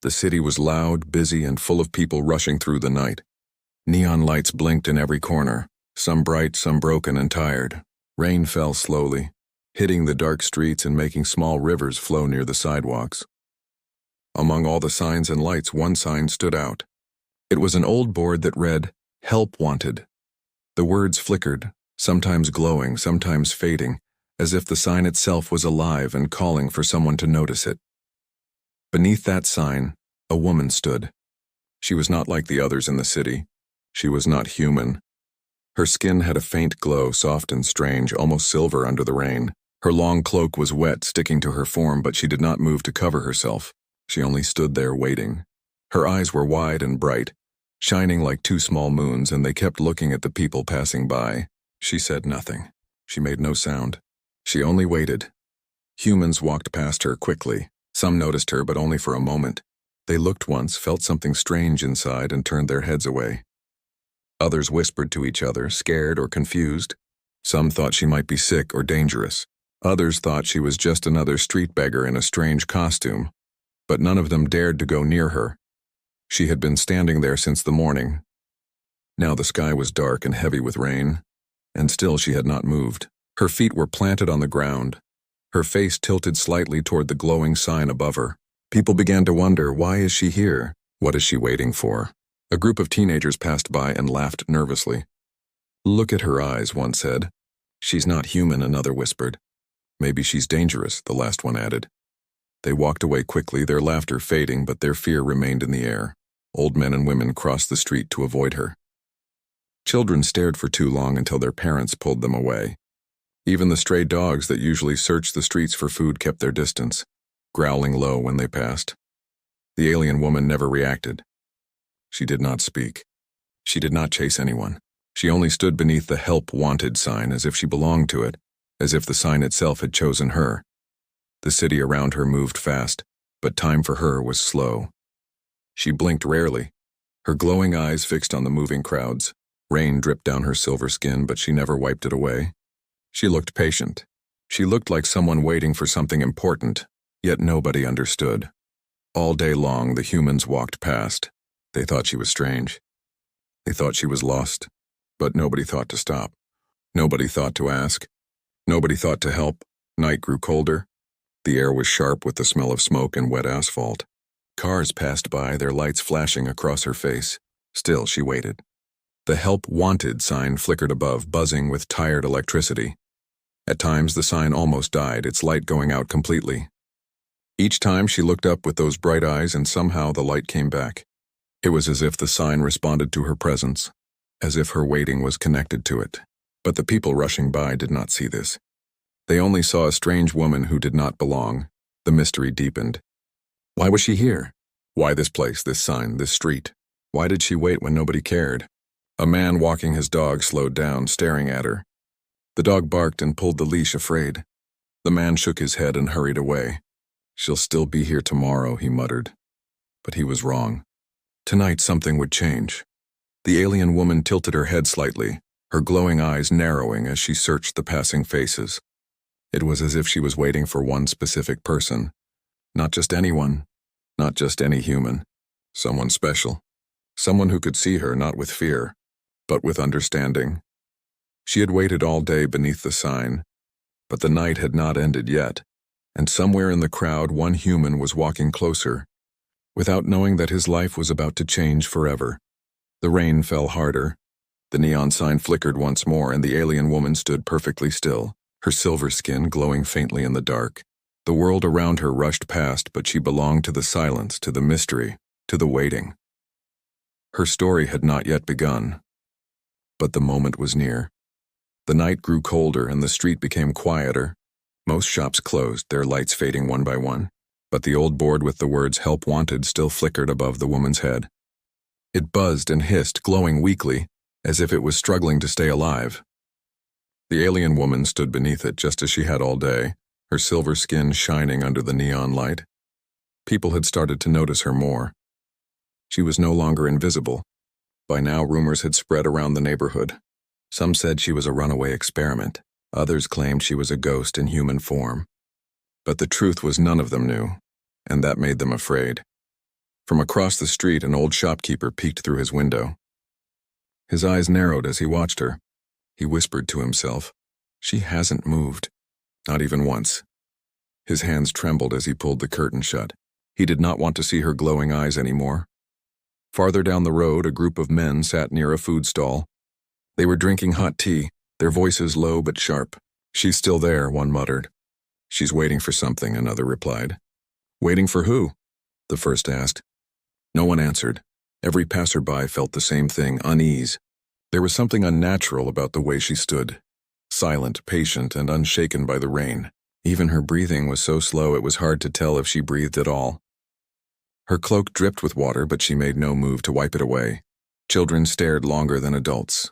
The city was loud, busy, and full of people rushing through the night. Neon lights blinked in every corner, some bright, some broken and tired. Rain fell slowly, hitting the dark streets and making small rivers flow near the sidewalks. Among all the signs and lights, one sign stood out. It was an old board that read, "Help Wanted." The words flickered, sometimes glowing, sometimes fading, as if the sign itself was alive and calling for someone to notice it. Beneath that sign, a woman stood. She was not like the others in the city. She was not human. Her skin had a faint glow, soft and strange, almost silver under the rain. Her long cloak was wet, sticking to her form, but she did not move to cover herself. She only stood there waiting. Her eyes were wide and bright, shining like two small moons, and they kept looking at the people passing by. She said nothing. She made no sound. She only waited. Humans walked past her quickly. Some noticed her, but only for a moment. They looked once, felt something strange inside, and turned their heads away. Others whispered to each other, scared or confused. Some thought she might be sick or dangerous. Others thought she was just another street beggar in a strange costume. But none of them dared to go near her. She had been standing there since the morning. Now the sky was dark and heavy with rain, and still she had not moved. Her feet were planted on the ground. Her face tilted slightly toward the glowing sign above her. People began to wonder, why is she here? What is she waiting for? A group of teenagers passed by and laughed nervously. "Look at her eyes," one said. "She's not human," another whispered. "Maybe she's dangerous," the last one added. They walked away quickly, their laughter fading, but their fear remained in the air. Old men and women crossed the street to avoid her. Children stared for too long until their parents pulled them away. Even the stray dogs that usually searched the streets for food kept their distance, growling low when they passed. The alien woman never reacted. She did not speak. She did not chase anyone. She only stood beneath the "Help Wanted" sign as if she belonged to it, as if the sign itself had chosen her. The city around her moved fast, but time for her was slow. She blinked rarely, her glowing eyes fixed on the moving crowds. Rain dripped down her silver skin, but she never wiped it away. She looked patient. She looked like someone waiting for something important, yet nobody understood. All day long, the humans walked past. They thought she was strange. They thought she was lost, but nobody thought to stop. Nobody thought to ask. Nobody thought to help. Night grew colder. The air was sharp with the smell of smoke and wet asphalt. Cars passed by, their lights flashing across her face. Still, she waited. The "Help Wanted" sign flickered above, buzzing with tired electricity. At times, the sign almost died, its light going out completely. Each time she looked up with those bright eyes, and somehow the light came back. It was as if the sign responded to her presence, as if her waiting was connected to it. But the people rushing by did not see this. They only saw a strange woman who did not belong. The mystery deepened. Why was she here? Why this place, this sign, this street? Why did she wait when nobody cared? A man walking his dog slowed down, staring at her. The dog barked and pulled the leash, afraid. The man shook his head and hurried away. "She'll still be here tomorrow," he muttered. But he was wrong. Tonight something would change. The alien woman tilted her head slightly, her glowing eyes narrowing as she searched the passing faces. It was as if she was waiting for one specific person. Not just anyone, not just any human. Someone special. Someone who could see her not with fear, but with understanding. She had waited all day beneath the sign, but the night had not ended yet, and somewhere in the crowd one human was walking closer, without knowing that his life was about to change forever. The rain fell harder. The neon sign flickered once more, and the alien woman stood perfectly still, her silver skin glowing faintly in the dark. The world around her rushed past, but she belonged to the silence, to the mystery, to the waiting. Her story had not yet begun, but the moment was near. The night grew colder and the street became quieter. Most shops closed, their lights fading one by one, but the old board with the words "Help Wanted" still flickered above the woman's head. It buzzed and hissed, glowing weakly, as if it was struggling to stay alive. The alien woman stood beneath it just as she had all day, her silver skin shining under the neon light. People had started to notice her more. She was no longer invisible. By now, rumors had spread around the neighborhood. Some said she was a runaway experiment. Others claimed she was a ghost in human form. But the truth was none of them knew, and that made them afraid. From across the street, an old shopkeeper peeked through his window. His eyes narrowed as he watched her. He whispered to himself, "She hasn't moved. Not even once." His hands trembled as he pulled the curtain shut. He did not want to see her glowing eyes anymore. Farther down the road, a group of men sat near a food stall. They were drinking hot tea, their voices low but sharp. "She's still there," one muttered. "She's waiting for something," another replied. "Waiting for who?" the first asked. No one answered. Every passerby felt the same thing, unease. There was something unnatural about the way she stood, silent, patient, and unshaken by the rain. Even her breathing was so slow it was hard to tell if she breathed at all. Her cloak dripped with water, but she made no move to wipe it away. Children stared longer than adults.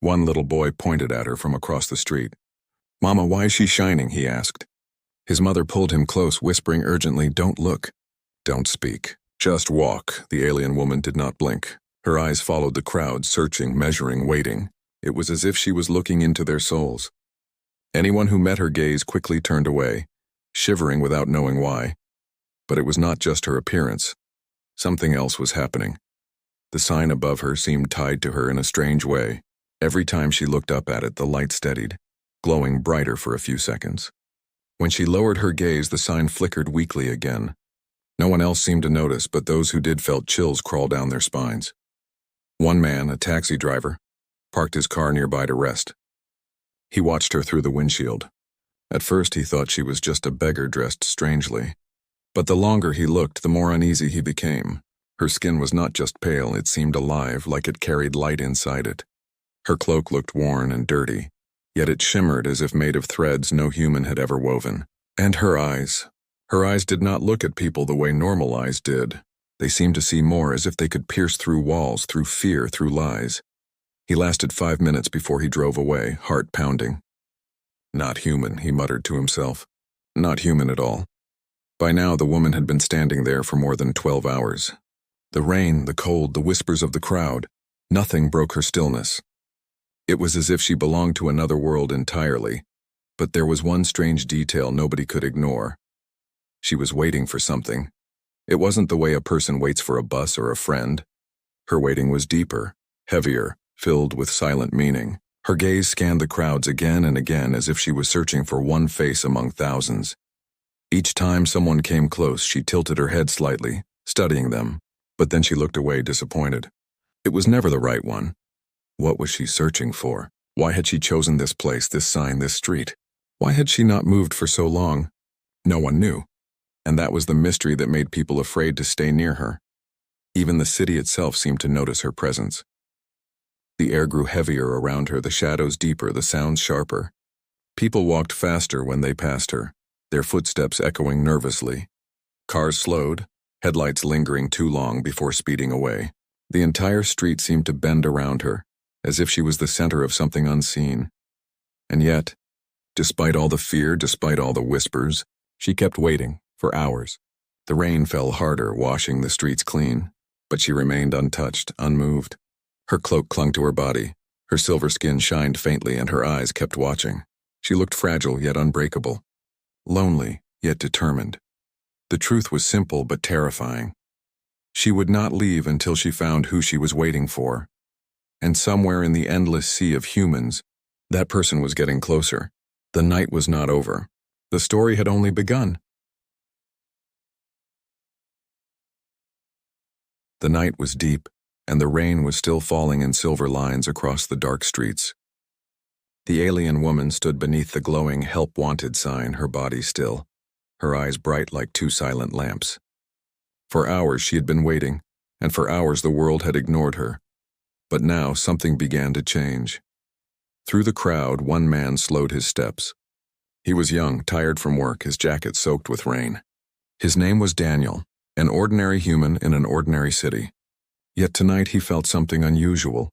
One little boy pointed at her from across the street. "Mama, why is she shining?" he asked. His mother pulled him close, whispering urgently, "Don't look. Don't speak. Just walk." The alien woman did not blink. Her eyes followed the crowd, searching, measuring, waiting. It was as if she was looking into their souls. Anyone who met her gaze quickly turned away, shivering without knowing why. But it was not just her appearance. Something else was happening. The sign above her seemed tied to her in a strange way. Every time she looked up at it, the light steadied, glowing brighter for a few seconds. When she lowered her gaze, the sign flickered weakly again. No one else seemed to notice, but those who did felt chills crawl down their spines. One man, a taxi driver, parked his car nearby to rest. He watched her through the windshield. At first he thought she was just a beggar dressed strangely. But the longer he looked, the more uneasy he became. Her skin was not just pale, it seemed alive, like it carried light inside it. Her cloak looked worn and dirty, yet it shimmered as if made of threads no human had ever woven. And her eyes. Her eyes did not look at people the way normal eyes did. They seemed to see more, as if they could pierce through walls, through fear, through lies. He lasted 5 minutes before he drove away, heart pounding. "Not human," he muttered to himself. "Not human at all." By now the woman had been standing there for more than 12 hours. The rain, the cold, the whispers of the crowd, nothing broke her stillness. It was as if she belonged to another world entirely, but there was one strange detail nobody could ignore. She was waiting for something. It wasn't the way a person waits for a bus or a friend. Her waiting was deeper, heavier, filled with silent meaning. Her gaze scanned the crowds again and again as if she was searching for one face among thousands. Each time someone came close, she tilted her head slightly, studying them, but then she looked away disappointed. It was never the right one. What was she searching for? Why had she chosen this place, this sign, this street? Why had she not moved for so long? No one knew. And that was the mystery that made people afraid to stay near her. Even the city itself seemed to notice her presence. The air grew heavier around her, the shadows deeper, the sounds sharper. People walked faster when they passed her, their footsteps echoing nervously. Cars slowed, headlights lingering too long before speeding away. The entire street seemed to bend around her, as if she was the center of something unseen. And yet, despite all the fear, despite all the whispers, she kept waiting, for hours. The rain fell harder, washing the streets clean, but she remained untouched, unmoved. Her cloak clung to her body, her silver skin shined faintly, and her eyes kept watching. She looked fragile yet unbreakable, lonely yet determined. The truth was simple but terrifying. She would not leave until she found who she was waiting for. And somewhere in the endless sea of humans, that person was getting closer. The night was not over. The story had only begun. The night was deep, and the rain was still falling in silver lines across the dark streets. The alien woman stood beneath the glowing "Help Wanted" sign, her body still, her eyes bright like two silent lamps. For hours she had been waiting, and for hours the world had ignored her. But now something began to change. Through the crowd, one man slowed his steps. He was young, tired from work, his jacket soaked with rain. His name was Daniel, an ordinary human in an ordinary city. Yet tonight he felt something unusual,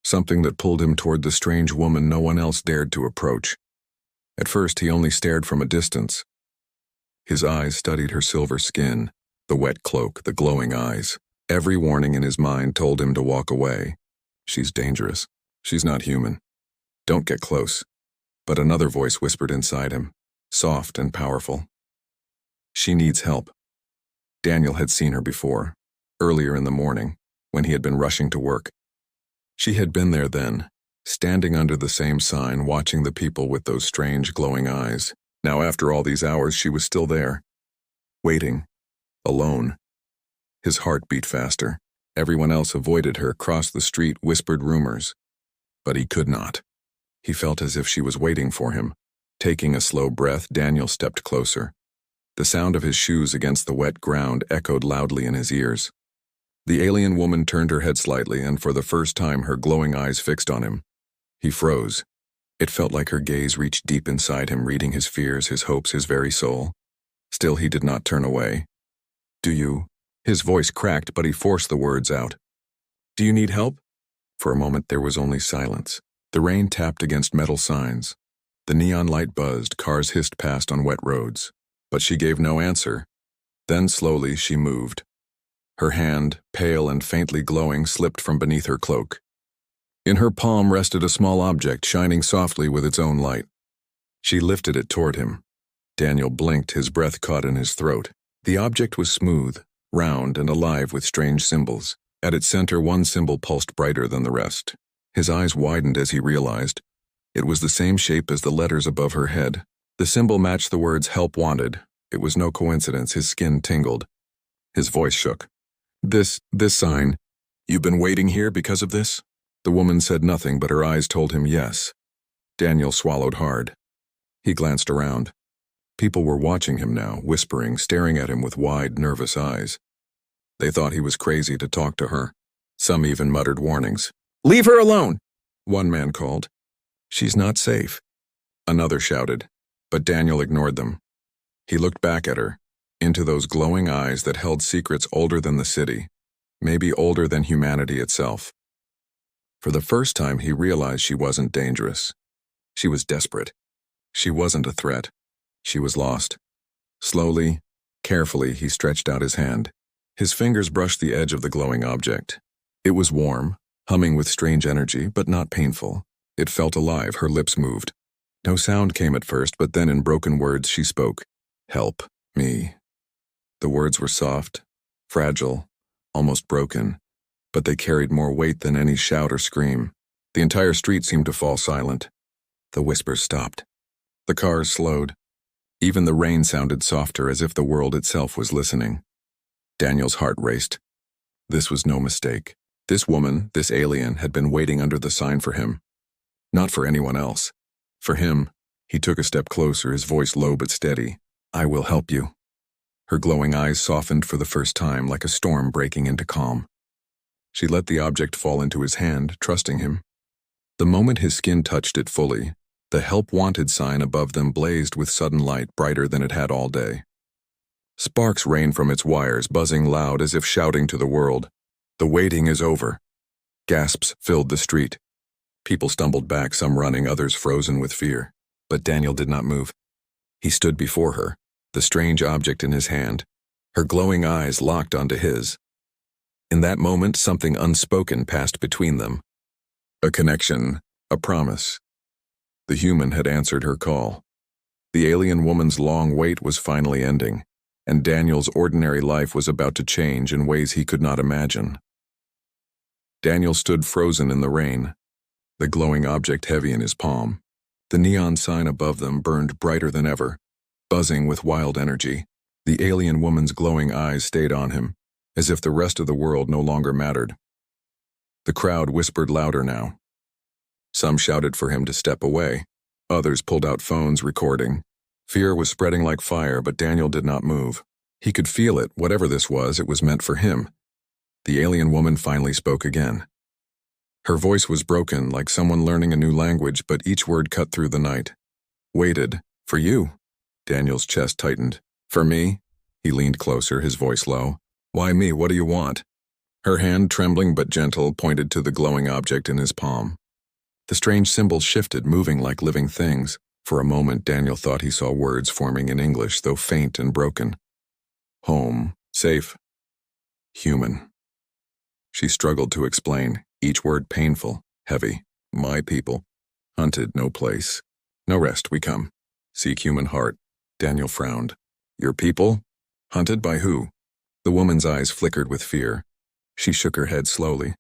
something that pulled him toward the strange woman no one else dared to approach. At first he only stared from a distance. His eyes studied her silver skin, the wet cloak, the glowing eyes. Every warning in his mind told him to walk away. She's dangerous. She's not human. Don't get close. But another voice whispered inside him, soft and powerful. She needs help. Daniel had seen her before, earlier in the morning, when he had been rushing to work. She had been there then, standing under the same sign, watching the people with those strange glowing eyes. Now, after all these hours, she was still there, waiting, alone. His heart beat faster. Everyone else avoided her, crossed the street, whispered rumors. But he could not. He felt as if she was waiting for him. Taking a slow breath, Daniel stepped closer. The sound of his shoes against the wet ground echoed loudly in his ears. The alien woman turned her head slightly, and for the first time her glowing eyes fixed on him. He froze. It felt like her gaze reached deep inside him, reading his fears, his hopes, his very soul. Still he did not turn away. "Do you?" His voice cracked, but he forced the words out. "Do you need help?" For a moment there was only silence. The rain tapped against metal signs. The neon light buzzed, cars hissed past on wet roads. But she gave no answer. Then slowly she moved. Her hand, pale and faintly glowing, slipped from beneath her cloak. In her palm rested a small object, shining softly with its own light. She lifted it toward him. Daniel blinked, his breath caught in his throat. The object was smooth, round, and alive with strange symbols. At its center, one symbol pulsed brighter than the rest. His eyes widened as he realized. It was the same shape as the letters above her head. The symbol matched the words "Help Wanted." It was no coincidence. His skin tingled. His voice shook. This sign. You've been waiting here because of this?" The woman said nothing, but her eyes told him yes. Daniel swallowed hard. He glanced around. People were watching him now, whispering, staring at him with wide, nervous eyes. They thought he was crazy to talk to her. Some even muttered warnings. "Leave her alone!" one man called. "She's not safe," another shouted, but Daniel ignored them. He looked back at her, into those glowing eyes that held secrets older than the city, maybe older than humanity itself. For the first time he realized she wasn't dangerous. She was desperate. She wasn't a threat. She was lost. Slowly, carefully, he stretched out his hand. His fingers brushed the edge of the glowing object. It was warm, humming with strange energy, but not painful. It felt alive. Her lips moved. No sound came at first, but then in broken words she spoke. "Help me." The words were soft, fragile, almost broken, but they carried more weight than any shout or scream. The entire street seemed to fall silent. The whispers stopped. The cars slowed. Even the rain sounded softer, as if the world itself was listening. Daniel's heart raced. This was no mistake. This woman, this alien, had been waiting under the sign for him. Not for anyone else. For him. He took a step closer, his voice low but steady. "I will help you." Her glowing eyes softened for the first time, like a storm breaking into calm. She let the object fall into his hand, trusting him. The moment his skin touched it fully, the "Help Wanted" sign above them blazed with sudden light, brighter than it had all day. Sparks rained from its wires, buzzing loud as if shouting to the world. "The waiting is over." Gasps filled the street. People stumbled back, some running, others frozen with fear. But Daniel did not move. He stood before her, the strange object in his hand, her glowing eyes locked onto his. In that moment, something unspoken passed between them. A connection, a promise. The human had answered her call. The alien woman's long wait was finally ending, and Daniel's ordinary life was about to change in ways he could not imagine. Daniel stood frozen in the rain, the glowing object heavy in his palm. The neon sign above them burned brighter than ever, buzzing with wild energy. The alien woman's glowing eyes stayed on him, as if the rest of the world no longer mattered. The crowd whispered louder now. Some shouted for him to step away. Others pulled out phones, recording. Fear was spreading like fire, but Daniel did not move. He could feel it. Whatever this was, it was meant for him. The alien woman finally spoke again. Her voice was broken, like someone learning a new language, but each word cut through the night. "Waited. For you." Daniel's chest tightened. "For me?" He leaned closer, his voice low. "Why me? What do you want?" Her hand, trembling but gentle, pointed to the glowing object in his palm. The strange symbols shifted, moving like living things. For a moment, Daniel thought he saw words forming in English, though faint and broken. Home. Safe. Human. She struggled to explain, each word painful, heavy. My people. Hunted, no place. No rest, we come. Seek human heart. Daniel frowned. Your people? Hunted by who? The woman's eyes flickered with fear. She shook her head slowly.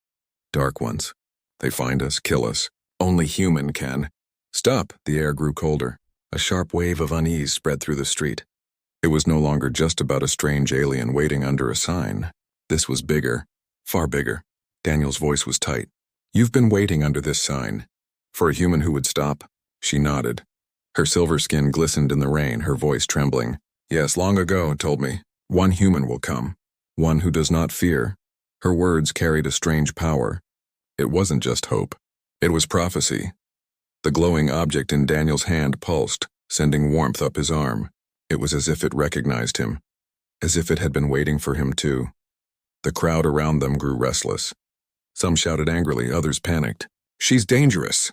Dark ones. They find us, kill us. Only human can. Stop! The air grew colder. A sharp wave of unease spread through the street. It was no longer just about a strange alien waiting under a sign. This was bigger. Far bigger. Daniel's voice was tight. You've been waiting under this sign. For a human who would stop? She nodded. Her silver skin glistened in the rain, her voice trembling. Yes, long ago, told me. One human will come. One who does not fear. Her words carried a strange power. It wasn't just hope. It was prophecy. The glowing object in Daniel's hand pulsed, sending warmth up his arm. It was as if it recognized him. As if it had been waiting for him too. The crowd around them grew restless. Some shouted angrily, others panicked. She's dangerous.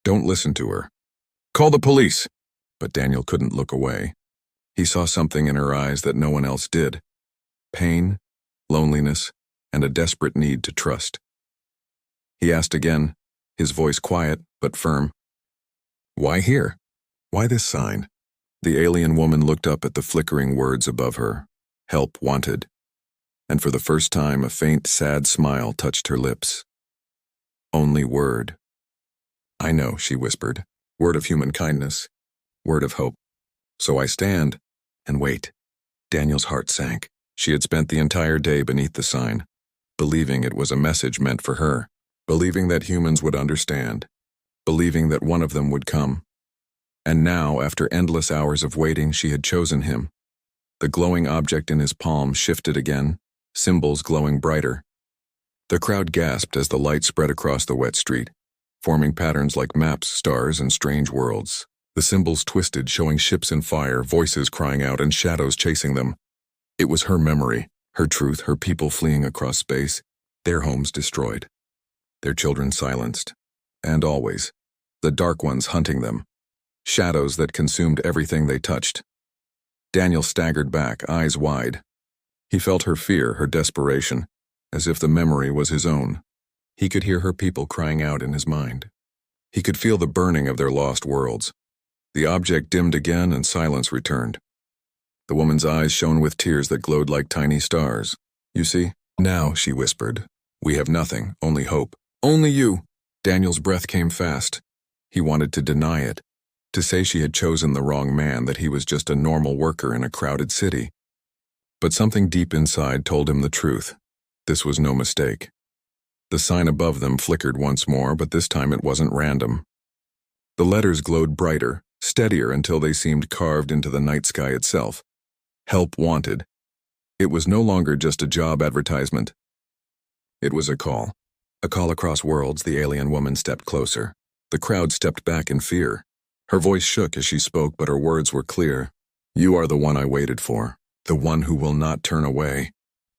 Don't listen to her. Call the police. But Daniel couldn't look away. He saw something in her eyes that no one else did. Pain, loneliness, and a desperate need to trust. He asked again, his voice quiet but firm. Why here? Why this sign? The alien woman looked up at the flickering words above her. Help wanted. And for the first time, a faint, sad smile touched her lips. Only word. I know, she whispered. Word of human kindness. Word of hope. So I stand and wait. Daniel's heart sank. She had spent the entire day beneath the sign, believing it was a message meant for her, believing that humans would understand, believing that one of them would come. And now, after endless hours of waiting, she had chosen him. The glowing object in his palm shifted again, symbols glowing brighter. The crowd gasped as the light spread across the wet street, forming patterns like maps, stars, and strange worlds. The symbols twisted, showing ships in fire, voices crying out, and shadows chasing them. It was her memory, her truth, her people fleeing across space, their homes destroyed, their children silenced, and always, the dark ones hunting them, shadows that consumed everything they touched. Daniel staggered back, eyes wide. He felt her fear, her desperation, as if the memory was his own. He could hear her people crying out in his mind. He could feel the burning of their lost worlds. The object dimmed again and silence returned. The woman's eyes shone with tears that glowed like tiny stars. You see, now, she whispered, we have nothing, only hope. Only you. Daniel's breath came fast. He wanted to deny it, to say she had chosen the wrong man, that he was just a normal worker in a crowded city. But something deep inside told him the truth. This was no mistake. The sign above them flickered once more, but this time it wasn't random. The letters glowed brighter, steadier until they seemed carved into the night sky itself. Help wanted. It was no longer just a job advertisement. It was a call. A call across worlds. The alien woman stepped closer. The crowd stepped back in fear. Her voice shook as she spoke, but her words were clear. You are the one I waited for. The one who will not turn away.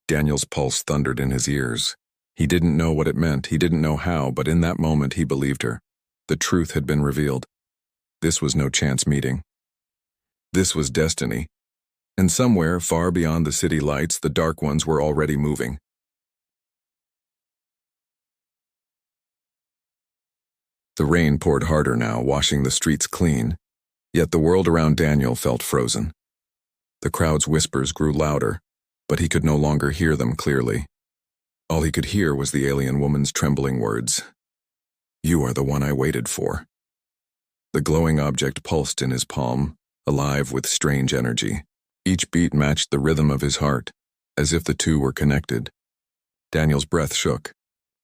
Daniel's pulse thundered in his ears. He didn't know what it meant, he didn't know how, but in that moment he believed her. The truth had been revealed. This was no chance meeting. This was destiny. And somewhere, far beyond the city lights, the dark ones were already moving. The rain poured harder now, washing the streets clean. Yet the world around Daniel felt frozen. The crowd's whispers grew louder, but he could no longer hear them clearly. All he could hear was the alien woman's trembling words. You are the one I waited for. The glowing object pulsed in his palm, alive with strange energy. Each beat matched the rhythm of his heart, as if the two were connected. Daniel's breath shook.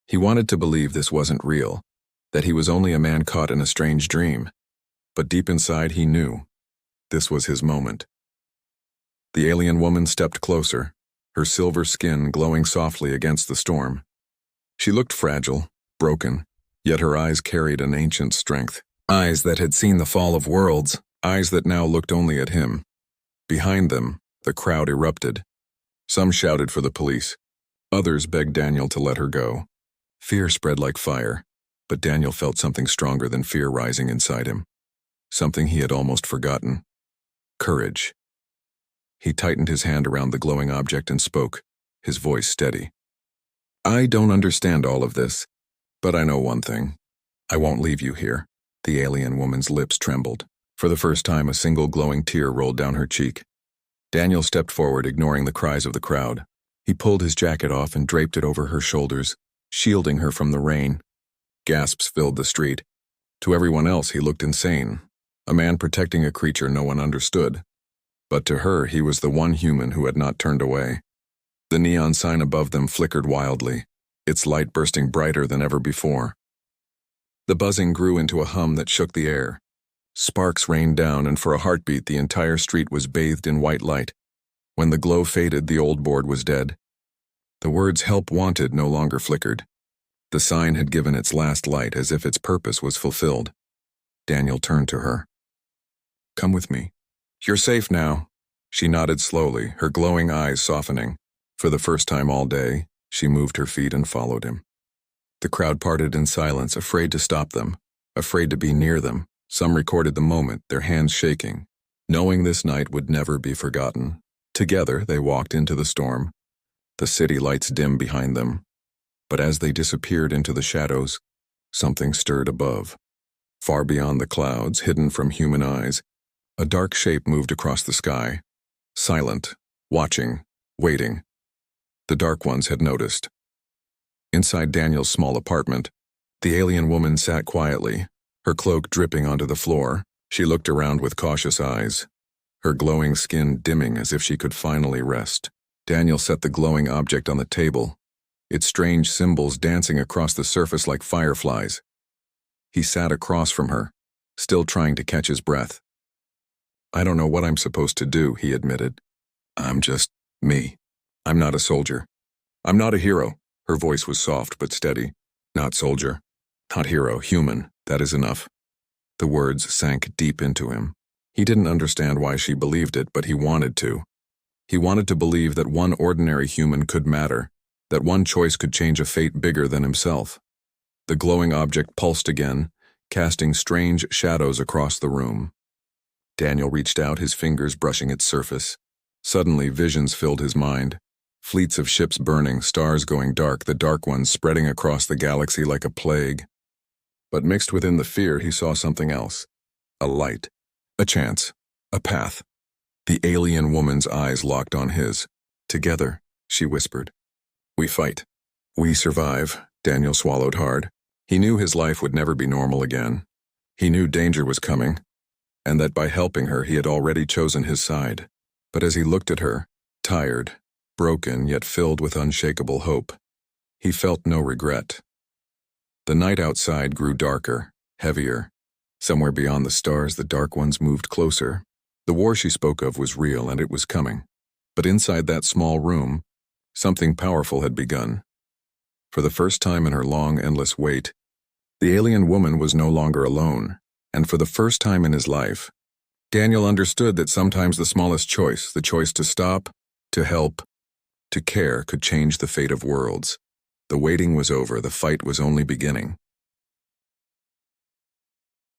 He wanted to believe this wasn't real, that he was only a man caught in a strange dream. But deep inside he knew. This was his moment. The alien woman stepped closer, her silver skin glowing softly against the storm. She looked fragile, broken, yet her eyes carried an ancient strength. Eyes that had seen the fall of worlds, eyes that now looked only at him. Behind them, the crowd erupted. Some shouted for the police. Others begged Daniel to let her go. Fear spread like fire, but Daniel felt something stronger than fear rising inside him. Something he had almost forgotten. Courage. He tightened his hand around the glowing object and spoke, his voice steady. I don't understand all of this, but I know one thing. I won't leave you here. The alien woman's lips trembled. For the first time, a single glowing tear rolled down her cheek. Daniel stepped forward, ignoring the cries of the crowd. He pulled his jacket off and draped it over her shoulders, shielding her from the rain. Gasps filled the street. To everyone else, he looked insane. A man protecting a creature no one understood. But to her, he was the one human who had not turned away. The neon sign above them flickered wildly, its light bursting brighter than ever before. The buzzing grew into a hum that shook the air. Sparks rained down, and for a heartbeat, the entire street was bathed in white light. When the glow faded, the old board was dead. The words "Help Wanted" no longer flickered. The sign had given its last light, as if its purpose was fulfilled. Daniel turned to her. "Come with me. You're safe now." She nodded slowly, her glowing eyes softening. For the first time all day, she moved her feet and followed him. The crowd parted in silence, afraid to stop them, afraid to be near them. Some recorded the moment, their hands shaking, knowing this night would never be forgotten. Together, they walked into the storm. The city lights dim behind them. But as they disappeared into the shadows, something stirred above. Far beyond the clouds, hidden from human eyes, a dark shape moved across the sky. Silent, watching, waiting. The Dark Ones had noticed. Inside Daniel's small apartment, the alien woman sat quietly, her cloak dripping onto the floor. She looked around with cautious eyes, her glowing skin dimming as if she could finally rest. Daniel set the glowing object on the table, its strange symbols dancing across the surface like fireflies. He sat across from her, still trying to catch his breath. "I don't know what I'm supposed to do," he admitted. "I'm just me. I'm not a soldier. I'm not a hero." Her voice was soft but steady. "Not soldier. Not hero. Human. That is enough." The words sank deep into him. He didn't understand why she believed it, but he wanted to. He wanted to believe that one ordinary human could matter, that one choice could change a fate bigger than himself. The glowing object pulsed again, casting strange shadows across the room. Daniel reached out, his fingers brushing its surface. Suddenly, visions filled his mind. Fleets of ships burning, stars going dark, the Dark Ones spreading across the galaxy like a plague. But mixed within the fear, he saw something else. A light. A chance. A path. The alien woman's eyes locked on his. "Together," she whispered. "We fight. We survive." Daniel swallowed hard. He knew his life would never be normal again. He knew danger was coming, and that by helping her he had already chosen his side. But as he looked at her, tired, broken yet filled with unshakable hope, he felt no regret. The night outside grew darker, heavier. Somewhere beyond the stars, the Dark Ones moved closer. The war she spoke of was real, and it was coming. But inside that small room, something powerful had begun. For the first time in her long, endless wait, the alien woman was no longer alone, and for the first time in his life, Daniel understood that sometimes the smallest choice, the choice to stop, to help, to care, could change the fate of worlds. The waiting was over, the fight was only beginning.